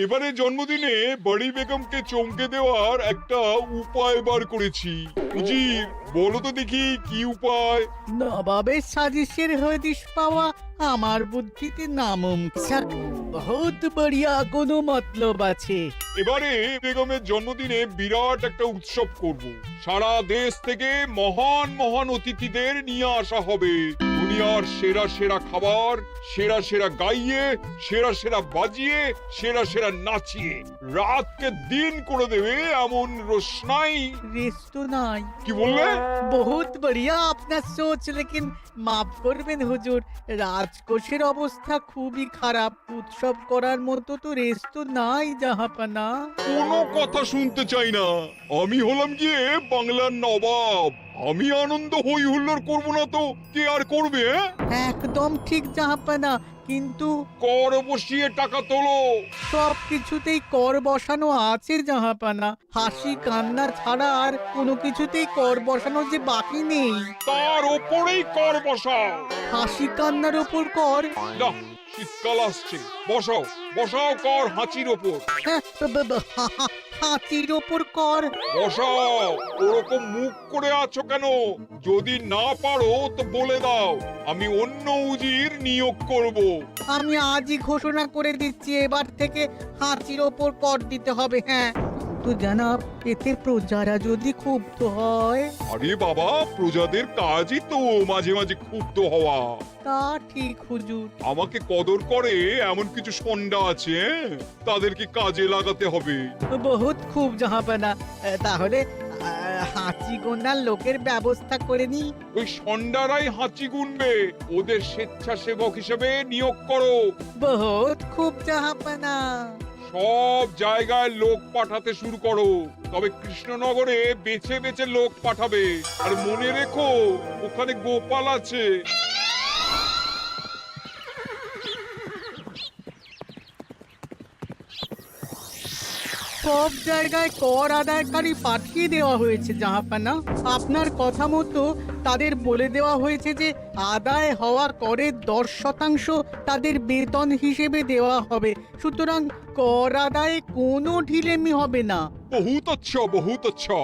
এবারে জন্মদিনে বড়ি বেগমকে চমকে দেওয়ার একটা উপায় বার করেছি। উজির, বলো তো দেখি কি উপায়? নবাবের সাজিশের হদিশ পাওয়া আমার বুদ্ধিতে নামুমকিন। বহুত বড়িয়া কোনো মতলব আছে। এবারে বেগমের জন্মদিনে বিরাট একটা উৎসব করব। সারা দেশ থেকে মহান মহান অতিথিদের নিয়ে আসা হবে। দুনিয়ার সেরা সেরা খাবার, সেরা সেরা গাইয়ে, সেরা সেরা বাজিয়ে, সেরা সেরা নাচিয়ে রাতকে দিন করে দেবে এমন রোশনাই। রেস্ট নাই। কি বললে? বহুত বড়িয়া আপনার সোচ, লেকিন মাফ করবেন হুজুর, রাজকোষের অবস্থা খুবই খারাপ। উৎসব করার মতো তো রেস্ট নাই জাহাপানা। কোনো কথা শুনতে চাই না। আমি হলাম গিয়ে বাংলার নবাব। আমি আনন্দ হই হুল্লোড় করবো না তো কে আর করবে? একদম ঠিক জাহাপানা, কিন্তু কর বসিয়ে টাকা তোলো। সব কিছুতেই কর বসানো আছে জাহাপানা। হাসি কান্না ছাড়া আর কোনো কিছুতেই কর বসানো যে বাকি নেই। তার ওপরেই কর বসাও। হাসি কান্নার ওপর কর? না, শীতকাল আসছে, বসাও বসাও কর হাঁচির ওপর। হ্যাঁ, হাতির ওপর কর? বসাও। ওরকম মুখ করে আছো কেন? যদি না পারো তো বলে দাও, আমি অন্য উজির নিয়োগ করব। আমি আজই ঘোষণা করে দিচ্ছি, এবার থেকে হাতির ওপর কর দিতে হবে। হ্যাঁ, তো জানাব, এতে প্রজারা যদি ক্ষুব্ধ হয়? আরে বাবা, প্রজাদের কাজই তো মাঝে মাঝে ক্ষুব্ধ হওয়া। তা ঠিক হুজুর। আমাকে কদর করে এমন কিছু সন্ডা আছে, তাদেরকে কাজে লাগাতে হবে। বহুত খুব জাহাপানা। তাহলে হাঁচি গোনার লোকের ব্যবস্থা করে নি। ওই সন্ডারাই হাঁচি গুনবে। ওদের স্বেচ্ছাসেবক হিসেবে নিয়োগ করো। বহুত খুব জাহাপানা। সব জায়গায় লোক পাঠাতে শুরু করো, তবে কৃষ্ণনগরে বেছে বেছে লোক পাঠাবে। আর মনে রেখো, ওখানে গোপাল আছে। সব জায়গায় কর আদায়কারী পাঠিয়ে দেওয়া হয়েছে জাহাপানা। আপনার কথা মতো তাদের বলে দেওয়া হয়েছে যে আদায় হওয়া করের 10% তাদের বেতন হিসেবে দেওয়া হবে। সুতরাং কর আদায়ে কোনো ঢিলেমি হবে না। বহুত আচ্ছা, বহুত আচ্ছা।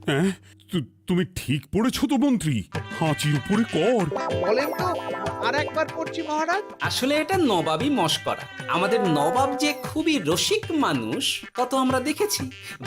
হ্যাঁ, তুমি ঠিক পড়েছো তো মন্ত্রী? হাঁচির উপরে কর? বলেন তো, আর একবার পড়ছি মহারাজ। আসলে এটা নবাবই মশকরা। আমাদের নবাব যে খুবই রসিক মানুষ তা তো আমরা দেখেছি।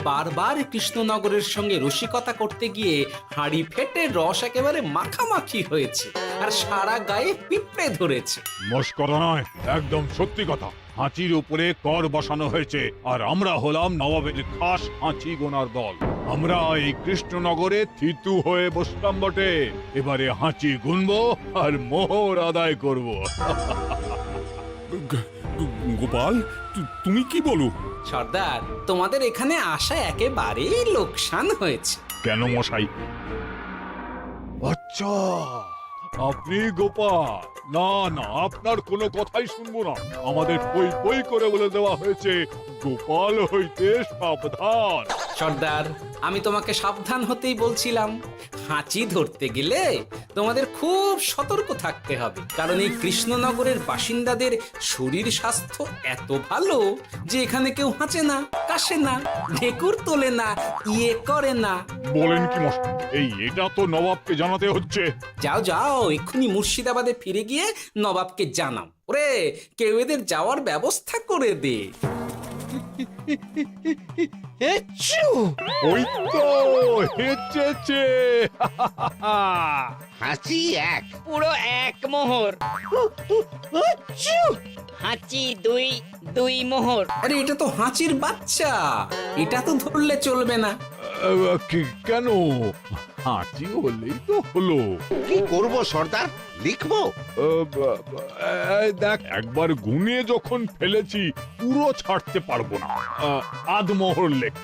বারবার কৃষ্ণনগরের সঙ্গে রসিকতা করতে গিয়ে হাঁড়ি ফেটে রস একেবারে মাখামাখি হয়েছে, আর সারা গায়ে পিঁপড়ে ধরেছে। মশকরা নয়, একদম সত্যি কথা। হাঁচির উপরে কর বসানো হয়েছে, আর আমরা হলাম নবাবের খাস হাঁচি গোনার দল। আমরা এই কৃষ্ণনগরে থিতু হয়ে বসলাম বটে। এবারে হাঁচি গুনবো আর মোহর আদায় করব। গোপাল, তুমি কি বলো? সর্দার, তোমাদের এখানে আসা একেবারেই লোকসান হয়েছে। কেন মশাই? আচ্ছা, আপনি গোপাল? না না, আপনার কোনো কথাই শুনবো না। আমাদের বই বই করে বলে দেওয়া হয়েছে, গোপাল হইতে সাবধান। সর্দার, আমি তোমাকে সাবধান হতেই বলছিলাম। হাঁচি ধরতে গেলে তোমাদের খুব সতর্ক থাকতে হবে, কারণ এই কৃষ্ণনগরের বাসিন্দাদের শরীর স্বাস্থ্য এত ভালো যে এখানে কেউ হাঁচে না, কাশে না, ঢেকুর তোলে না, ইয়ে করে না। বলেন কি মশাই? এটা তো নবাবকে জানাতে হচ্ছে। যাও যাও, এক্ষুনি মুর্শিদাবাদে ফিরে গিয়ে নবাবকে জানাও। ওরে, কেউ এদের যাওয়ার ব্যবস্থা করে দে। ওই তো হেঁচেছে। হাঁচি এক, পুরো এক মোহর। হাঁচি দুই, দুই মোহর। আরে, এটা তো হাঁচির বাচ্চা, এটা তো ধরলে চলবে না। কেন? হাঁচি হলেই তো হলো। কি করব সর্দার, লিখবো? দেখ, একবার গুনে যখন ফেলেছি পুরো ছাড়তে পারবো না। আধমোহর লেখ।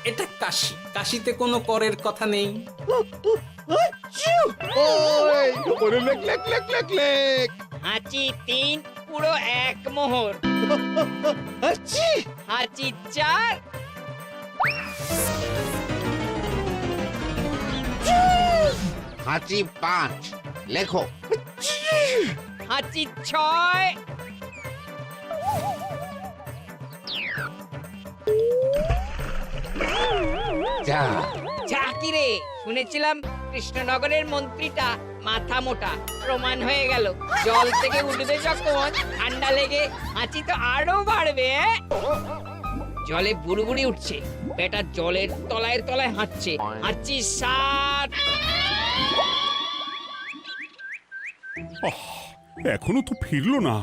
এটা কাশি, কাশিতে কোনো করের কথা নেই। লেখ লেখ লেখ লেখ লেখ। হাঁচি তিন, পুরো এক মোহর। হাঁচি চার। হাঁচি 5 লেখো। হাঁচি 6 যা যা কি রে, শুনেছিলাম কৃষ্ণনগরের মন্ত্রীটা মাথা মোটা, প্রমাণ হয়ে গেল। জল থেকে উঠবে যখন ঠান্ডা লেগে হাঁচি তো আরো বাড়বে। জলে বুড়ুবুড়ি উঠছে, বেটা জলের তলায় তলায় হাঁটছে। হাঁচি 7। এখনো তো ফিরলো না,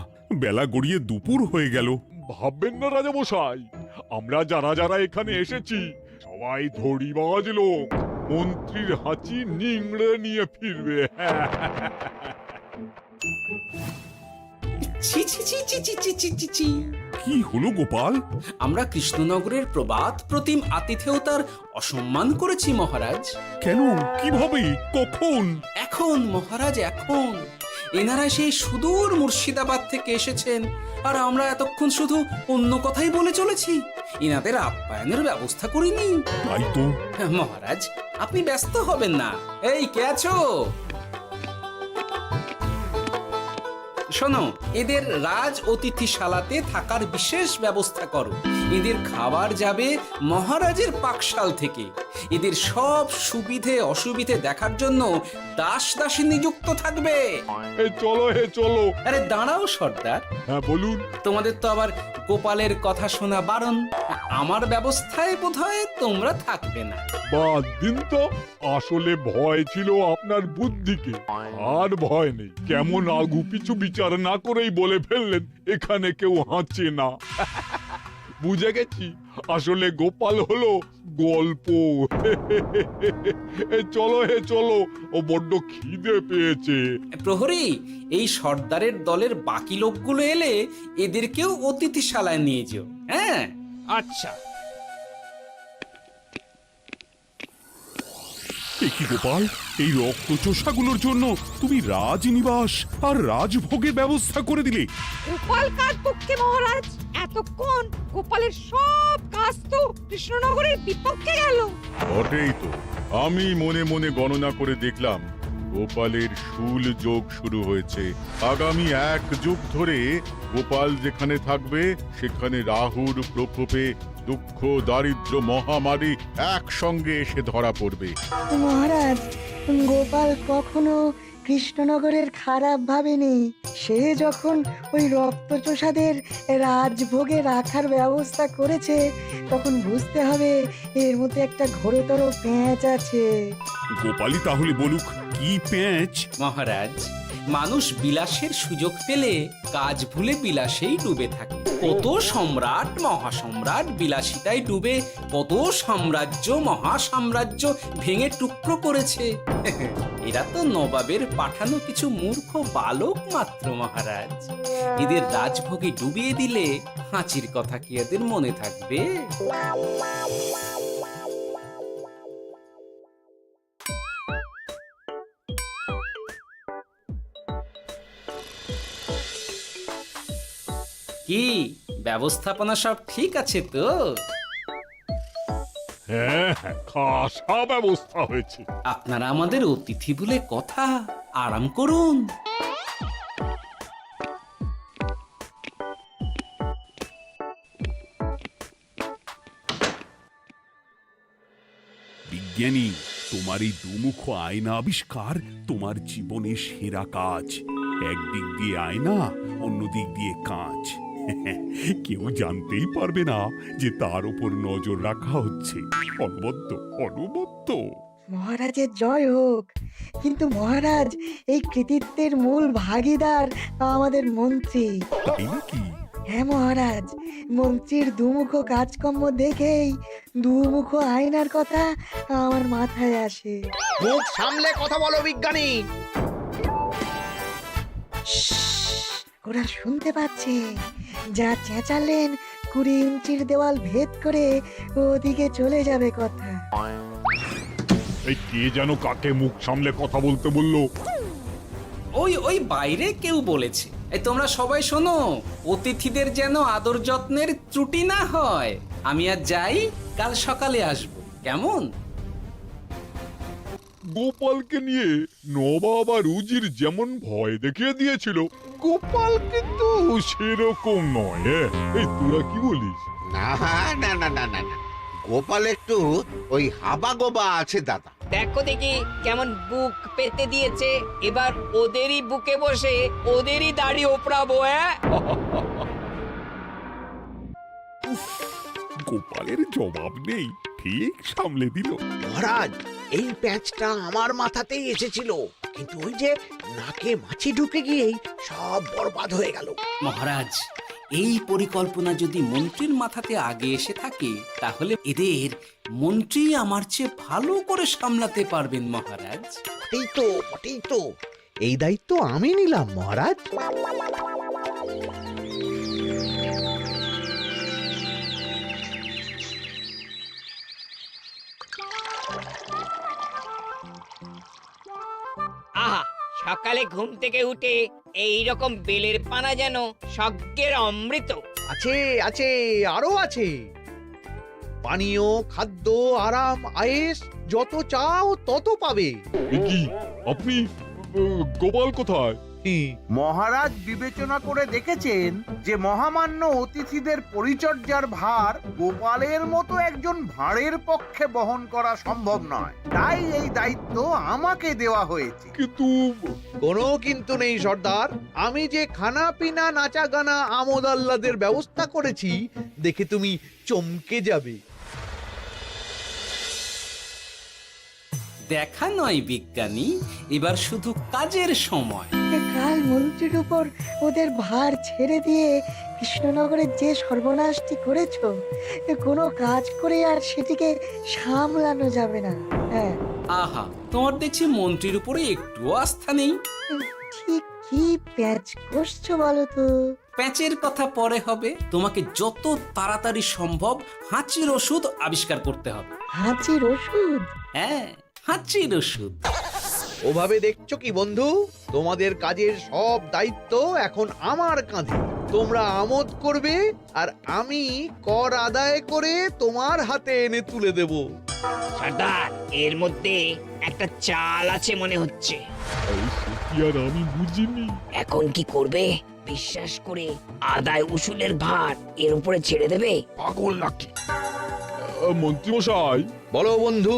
বেলা গড়িয়ে দুপুর হয়ে গেল। ভাববেন না রাজামশাই, আমরা যারা যারা এখানে এসেছি সবাই ধড়িবাজ লোক। মন্ত্রীর হাঁচি নিংড়ে নিয়ে ফিরবে। ছি ছি ছি ছি ছি ছি ছি ছি ছি। কি হলো গোপাল? আমরা কৃষ্ণনগরের প্রবাদ প্রতিম আতিথেয়তার অসম্মান করেছি মহারাজ। কেন? কিভাবে? কখন? এখন মহারাজ, এখন এনারা সেই সুদূর মুর্শিদাবাদ থেকে এসেছেন, আর আমরা এতক্ষণ শুধু অন্য কথাই বলে চলেছি, এনাদের আপ্যায়নের ব্যবস্থা করিনি। তাই তো। মহারাজ, আপনি ব্যস্ত হবেন না। এই কে আছো? শোনো, এদের রাজ অতিথিশালাতে থাকার বিশেষ ব্যবস্থা করো। এদের খাবার যাবে মহারাজের পাকশাল থেকে। এদের সব সুবিধে অসুবিধে দেখার জন্য দাস দাসী নিযুক্ত থাকবে। চলো চলো। আরে দাঁড়াও সর্দার, হ্যাঁ বলুন। তোমাদের তো আবার গোপালের কথা শোনা বারণ। আমার ব্যবস্থায় বোধহয় তোমরা থাকবে না। বাদ দিন তো, আসলে ভয় ছিল আপনার বুদ্ধিকে, আর ভয় নেই। কেমন আগু পিছু বিচার না করেই বলে ফেললেন এখানে কেউ হাঁচে না। বুঝে গেছি, আসলে গোপাল হলো গল্প। চলো চলো, ও বড্ড খিদে পেয়েছে। প্রহরী, এই সর্দারের দলের বাকি লোকগুলো এলে এদেরকেও অতিথিশালায় নিয়ে যেও। হ্যাঁ, আচ্ছা। কি গোপাল, এই রক্তচোষাগুলোর জন্য তুমি রাজনিবাস আর রাজভোগের ব্যবস্থা করে দিলে? গোপাল কার পক্ষে মহারাজ? এতক্ষণ গোপালের সব কাজ তো কৃষ্ণনগরের বিপক্ষে গেল। বটেই তো, আমি মনে মনে গণনা করে দেখলাম গোপালের শুল যোগ শুরু হয়েছে। আগামী 1 যুগ ধরে গোপাল যেখানে থাকবে সেখানে রাহুর প্রকোপে দুঃখ দারিদ্র মহামারী একসঙ্গে এসে ধরা পড়বে। মহারাজ, গোপাল কখনো কৃষ্ণনগরের খারাপ ভাবেনি। সে যখন ওই রক্তচোষাদের রাজভোগে রাখার ব্যবস্থা করেছে, তখন বুঝতে হবে এর মধ্যে একটা ঘোরতর পেঁচ আছে। গোপালই তাহলে বলুক, কি পেঁচ? মহারাজ, মানুষ বিলাসের সুযোগ পেলে কাজ ভুলে বিলাসেই ডুবে থাকে। কত সম্রাট মহাসম্রাট বিলাসিতায় ডুবে কত সাম্রাজ্য মহাসাম্রাজ্য ভেঙে টুকরো করেছে। এরা তো নবাবের পাঠানো কিছু মূর্খ বালক মাত্র মহারাজ। এদের রাজভোগে ডুবিয়ে দিলে হাঁচির কথা কি এদের মনে থাকবে? কি ব্যবস্থাপনা সব ঠিক আছে তো? হ্যাঁ হ্যাঁ, খাসা ব্যবস্থা হয়েছে। আপনারা আমাদের অতিথি বলে কথা, আরাম করুন। বিজ্ঞানী, তোমার এই দুমুখ আয়না আবিষ্কার তোমার জীবনের সেরা কাজ। একদিক দিয়ে আয়না, অন্য দিক দিয়ে কাঁচ। কেউ জানতেই পারবে না যে তার উপর নজর রাখা হচ্ছে। অনবদ্য অনবদ্য। মহারাজের জয় হোক। কিন্তু মহারাজ, এই কৃতিত্বের মূল ভাগীদার আমাদের মন্ত্রী। তাই নাকি? হ্যাঁ মহারাজ, মন্ত্রীর দুমুখ কাজকর্ম দেখেই দুমুখ আয়নার কথা আমার মাথায় আসে। মুখ সামলে কথা বলো বিজ্ঞানী। ওরা শুনতে পাচ্ছে। যা চেঁচালেন 20 ইঞ্চির দেওয়াল ভেদ করে ওদিকে চলে যাবে কথা। এই কে যেন কাকে মুখ সামলে কথা বলতে বললো? ওই ওই বাইরে কেউ বলেছে। এই তোমরা সবাই শোনো, অতিথিদের যেন আদর যত্নের ত্রুটি না হয়। আমি আর যাই, কাল সকালে আসবো, কেমন? গোপালকে নিয়ে নবাব আর উজির যেমন ভয় দেখিয়ে দিয়েছিল, গোপাল কিন্তু সেরকম নয়। এই তোরা কি বলিস? না না না না না না, গোপাল একটু ওই হাবা গোবা আছে দাদা। দেখো দেখি কেমন বুক পেতে দিয়েছে, এবার ওদেরই বুকে বসে ওদেরই দাড়ি ওপরাবো। গোপালের জবাব নেই, ঠিক সামলে দিল। মহারাজ, এই প্যাঁচটা আমার মাথাতেই এসেছিল, কিন্তু ওই যে নাকে মাছি ঢুকে গিয়েই সব বরবাদ হয়ে গেল। মহারাজ, এই পরিকল্পনা যদি মন্ত্রীর মাথাতে আগে এসে থাকে, তাহলে এদের মন্ত্রী আমার চেয়ে ভালো করে সামলাতে পারবেন মহারাজ। বটেই তো, এই দায়িত্ব আমি নিলাম মহারাজ। আহা, সকালে ঘুম থেকে উঠে এই রকম বেলের পানা যেন স্বর্গের অমৃত। আছে আছে, আরো আছে। পানীয়, খাদ্য, আরাম, আয়েশ, যত চাও তত পাবে। এ কি, আপনি গোপাল কোথায়? মহারাজ বিবেচনা করে দেখেছেন যে মহামান্য অতিথিদের পরিচর্যার ভার গোপালের মতো একজন ভাঁড়ের পক্ষে বহন করা সম্ভব নয়, তাই এই দায়িত্ব আমাকে দেওয়া হয়েছে। কিন্তু কোনো কিন্তু নেই সর্দার, আমি যে খানা পিনা নাচা গানা আমোদ আহ্লাদের ব্যবস্থা করেছি দেখে তুমি চমকে যাবে। দেখা নয় বিজ্ঞানী, এবার শুধু কাজের সময়। কাল মন্ত্রীর উপর ওদের ভার ছেড়ে দিয়ে কৃষ্ণনগরের যে সর্বনাশটি করেছো, কোনো কাজ করে আর সেটিকে সামলানো যাবে না। হ্যাঁ, আহা, তোমার দেখছি মন্ত্রীর উপরে একটুও আস্থা নেই। ঠিক কি প্যাচ করছো বলো তো? প্যাচের কথা পরে হবে, তোমাকে যত তাড়াতাড়ি সম্ভব হাঁচির ওষুধ আবিষ্কার করতে হবে। হাঁচির ওষুধ? হ্যাঁ, হাঁচির ওষুধ। ওভাবে দেখছো কি বন্ধু, তোমাদের কাজের সব দায়িত্ব এখন আমার কাঁধে। তোমরা আমোদ করবে আর আমি কর আদায় করে তোমার হাতে এনে তুলে দেব। সর্দার, এর মধ্যে একটা চাল আছে মনে হচ্ছে। সত্যি আর আমি বুঝিনি। এখন কি করবে? বিশ্বাস করে আদায় উসুলের ভার এর উপরে ছেড়ে দেবে? পাগল নাকি? মন্ত্রী মশাই, বলো বন্ধু।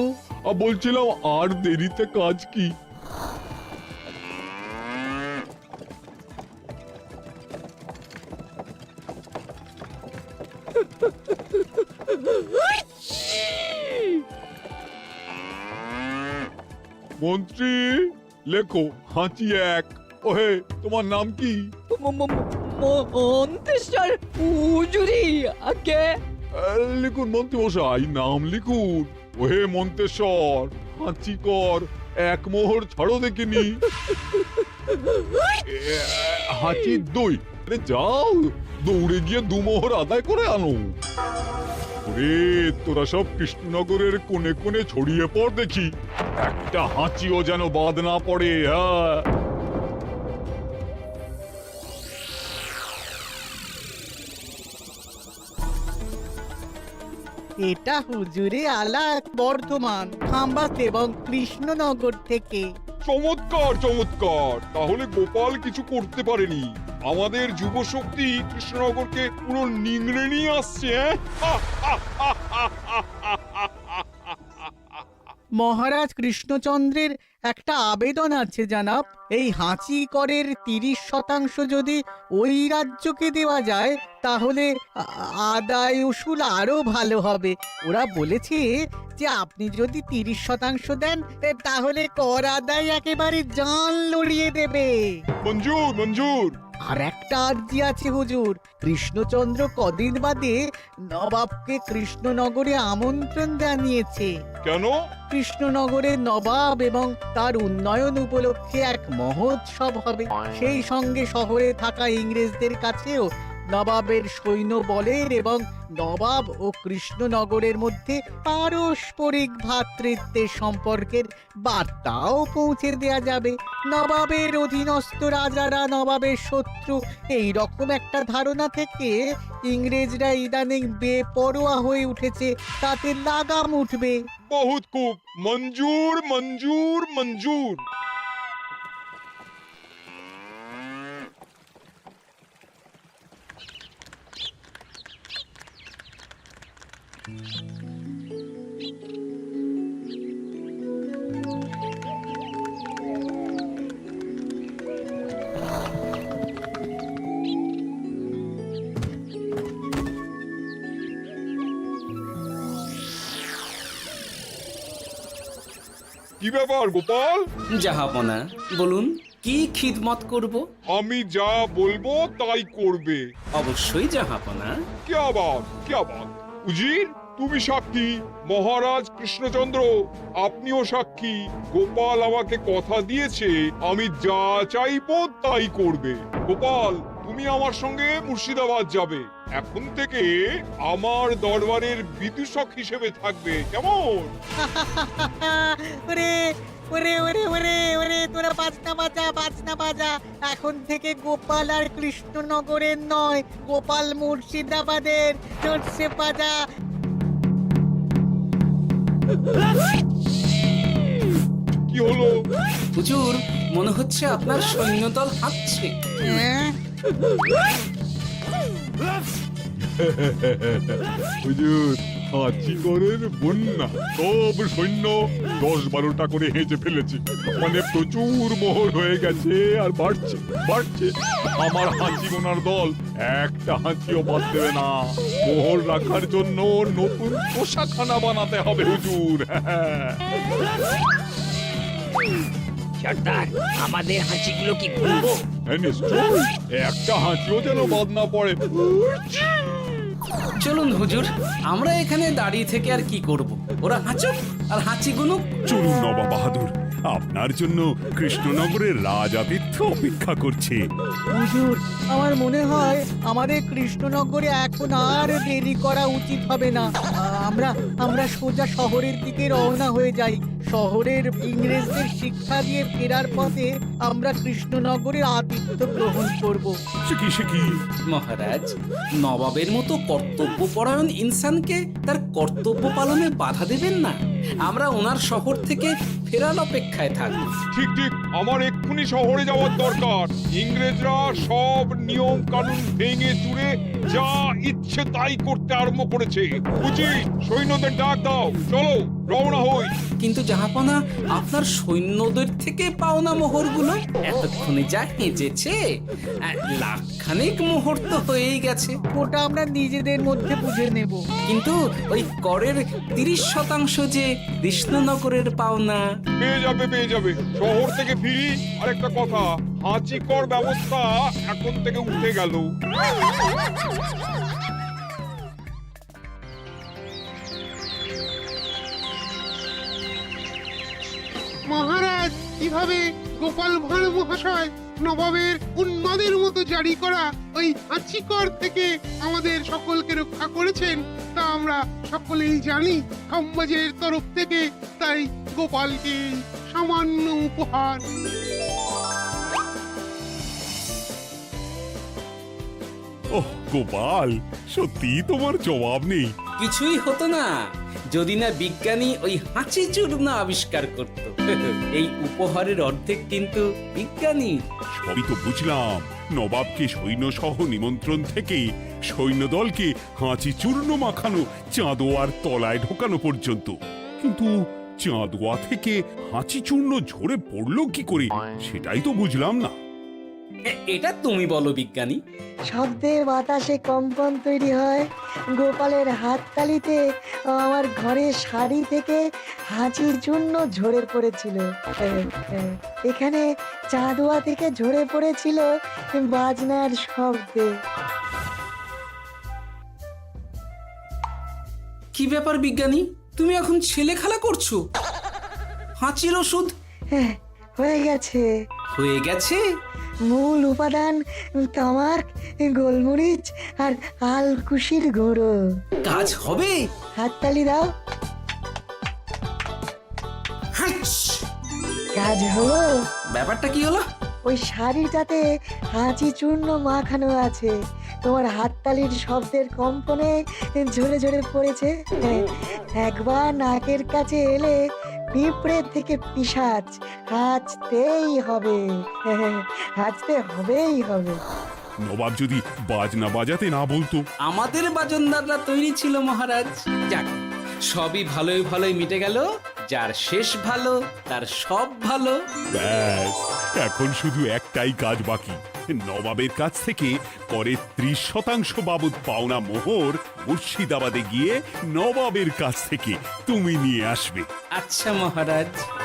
বলছিলাম আর দেরিতে কাজ কি? মন্ত্রী, লেখো হাঁচি এক। ওহে, তোমার নাম কি? মন্ত্রেশ্বর উজুরি আগে। লিখুন মন্ত্রী মশাই, নাম লিখুন। ওহে মন্তেশ্বর, হাঁচি কর, এক মোহর ছাড়ো দেখিনি। হাঁচি দুই। আরে যাও, দৌড়ে গিয়ে দু মোহর আদায় করে আনো। ওরে, তোরা সব কৃষ্ণনগরের কোণে কোণে ছড়িয়ে পড় দেখি, একটা হাঁচিও যেন বাদ না পড়ে। হ্যাঁ, এটা হুজুরে আলাক বর্ধমান, খাম্বাত এবং কৃষ্ণনগর থেকে। চমৎকার চমৎকার। তাহলে গোপাল কিছু করতে পারেনি, আমাদের যুব শক্তি কৃষ্ণনগরকে পুরো নিংড়ে নিয়ে আসছে। মহারাজ কৃষ্ণচন্দ্রের একটা আবেদন আছে জানাব। এই হাঁচি করের 30% যদি ওই রাজ্যকে দেওয়া যায়, তাহলে আদায় উসুল আরো ভালো হবে। ওরা বলেছে যে আপনি যদি 30% দেন, তাহলে কর আদায় একেবারে জান লড়িয়ে দেবে। মঞ্জুর মঞ্জুর। আর একটা আর্জি আছে হুজুর, কৃষ্ণচন্দ্র কদিন বাদে নবাবকে কৃষ্ণনগরে আমন্ত্রণ জানিয়েছে। কেন? কৃষ্ণনগরের নবাব এবং তার উন্নয়ন উপলক্ষে এক মহোৎসব হবে। সেই সঙ্গে শহরে থাকা ইংরেজদের কাছেও নবাবের সৈন্য বলের এবং নবাব ও কৃষ্ণনগরের মধ্যে পারস্পরিক ভ্রাতৃত্বের সম্পর্কের বার্তাও পৌঁছে দেয়া যাবে। নবাবের অধীনস্থ রাজারা নবাবের শত্রু, এই রকম একটা ধারণা থেকে ইংরেজরা ইদানিং বেপরোয়া হয়ে উঠেছে, তাতে লাগাম উঠবে। বহুত খুব মঞ্জুর মঞ্জুর মঞ্জুর। কি ব্যাপার গোপাল? জাহাপনা বলুন, কি খিদমত করব? আমি যা বলবো তাই করবে। অবশ্যই জাহাপনা। কি আবার উজির, তুমি সাক্ষী, মহারাজ কৃষ্ণচন্দ্র আপনিও সাক্ষী। গোপাল আমাকে কথা দিয়েছে আমি যা চাইবো তাই করবে। গোপাল, তুমি আমার সঙ্গে মুর্শিদাবাদ যাবে। এখন থেকে আমার দরবারের বিদূষক হিসেবে থাকবে, কেমন? ওরে ওরে ওরে ওরে ওরে তোরা বাজনা বাজা। এখন থেকে গোপাল আর কৃষ্ণনগরের নয়, গোপাল মুর্শিদাবাদের। জোরসে বাজা। কি হলো? হুজুর, মনে হচ্ছে আপনার সৈন্যদল হাঁটছে। হ্যাঁ? হুজুর, হাঁচিগড়ের বন্যা সব সৈন্য 10-12টা করে হেঁচে ফেলেছে। মানে প্রচুর মোহর হয়ে গেছে আর বাড়ছে বাড়ছে। আমার হাঁচি গোনার দল একটা হাঁচিও বাদ দেবে না। মোহর রাখার জন্য নতুন পোশাকখানা বানাতে হবে হুজুর। সর্দার, আমাদের হাঁচিগুলো কি খুলবো? হ্যাঁ, নিশ্চয়, একটা হাঁচিও যেন বাদ না পড়ে। চলুন হুজুর, আমরা এখানে দাঁড়িয়ে থেকে আর কি করব? ওরা হাঁচুক আর হাঁচি গুনুক। চলুন নবাব বাহাদুর, আপনার জন্য কৃষ্ণনগরের রাজাতিথ্য অপেক্ষা করছে। হুজুর, আমার মনে হয় আমাদের কৃষ্ণনগরে এখন আর দেরি করা উচিত হবে না। আমরা সোজা শহরের দিকে রওনা হয়ে যাই। শহরের ইংরেজদের শিক্ষা দিয়ে ফেরার পথে আমরা কৃষ্ণনগরের আতিথ্য গ্রহণ করব। সে কি? মহারাজ, নবাবের মতো কর্তব্যপরায়ণ ইনসানকে তার কর্তব্য পালনে বাধা দেবেন না। আমরা ওনার শহর থেকে ফেরার অপেক্ষায় থাকব। ঠিক ঠিক, আমার এক্ষুনি শহরে যাওয়ার দরকার। ইংরেজরা সব নিয়ম কানুন ভেঙে চুরে যা ইচ্ছে তাই করতে আরম্ভ করেছে। বুঝি, সৈন্যদের ডাক দাও, চলো রওনা হই। কিন্তু জাহাপনা, আপনার সৈন্যদের থেকে পাওনা মোহরগুলো এতক্ষণে যা হেঁচেছে, লাখখানেক মোহর তো হয়েই গেছে। ওটা আমরা নিজেদের মধ্যে বুঝে নেব। কিন্তু ওই করের 30% যে কৃষ্ণনগরের পাওনা। পেয়ে যাবে। শহর থেকে ফিরি। আরেকটা কথা, হাঁচি কর ব্যবস্থা এখন থেকে উঠে গেল। মহারাজ, কিভাবে গোপাল ভাঁড় মহাশয় নবাবের উন্মাদের মতো জারি করা ওই হাঁচিকর থেকে আমাদের সকলকে রক্ষা করেছেন তা আমরা সকলেই জানি। খাম্বাজের তরফ থেকে তাই গোপালকে সামান্য উপহার। ওহ গোপাল, সত্যি তোমার জবাব নেই। কিছুই হতো না যদি না বিজ্ঞানী ওই হাঁচি চূর্ণ আবিষ্কার করত। এই উপহারের অর্ধেক কিন্তু বিজ্ঞানী। সবই তো বুঝলাম, নবাবকে সৈন্য সহ নিমন্ত্রণ থেকে সৈন্যদলকে হাঁচি চূর্ণ মাখানো, চাঁদোয়ার তলায় ঢোকানো পর্যন্ত। কিন্তু চাঁদোয়া থেকে হাঁচি চূর্ণ ঝরে পড়লো কি করে, সেটাই তো বুঝলাম না। এটা তুমি বলো বিজ্ঞানী। শব্দে বাতাসে কম্পন তৈরি হয়। গোপালের হাততালিতে আমার ঘরের শাড়ি থেকে হাঁচির জন্য ঝরে পড়েছিল। এখানে চাঁদোয়া থেকে ঝরে পড়েছিল বাজনার শব্দে। কি ব্যাপার বিজ্ঞানী, তুমি এখন ছেলে খেলা করছো? হাঁচির ওষুধ হয়ে গেছে। হয়ে গেছে? মূল উপাদান তামাক, গোলমরিচ আর আলকুশির গুঁড়ো। কাজ হবে? হাততালি দাও। কাজ হলো। ব্যাপারটা কি হলো? ওই শাড়িটাতে হাঁচি চূর্ণ মাখানো আছে। তোমার হাততালির শব্দের কম্পনে ঝরে ঝরে পড়েছে। একবার নাকের কাছে এলে পিঁপড়ের থেকে পিশাচ হাঁচতেই হবে। হাঁচতে হবেই হবে। নবাব যদি বাজনা বাজাতে না বলতো। আমাদের বাজনদাররা তৈরি ছিল মহারাজ। যাক, সবই ভালোই ভালোই মিটে গেল। যার শেষ ভালো তার সব ভালো। ব্যাস, এখন শুধু একটাই কাজ বাকি। নবাবের কাছ থেকে করের 30% বাবদ পাওনা মোহর মুর্শিদাবাদে গিয়ে নবাবের কাছ থেকে তুমি নিয়ে আসবে। আচ্ছা মহারাজ।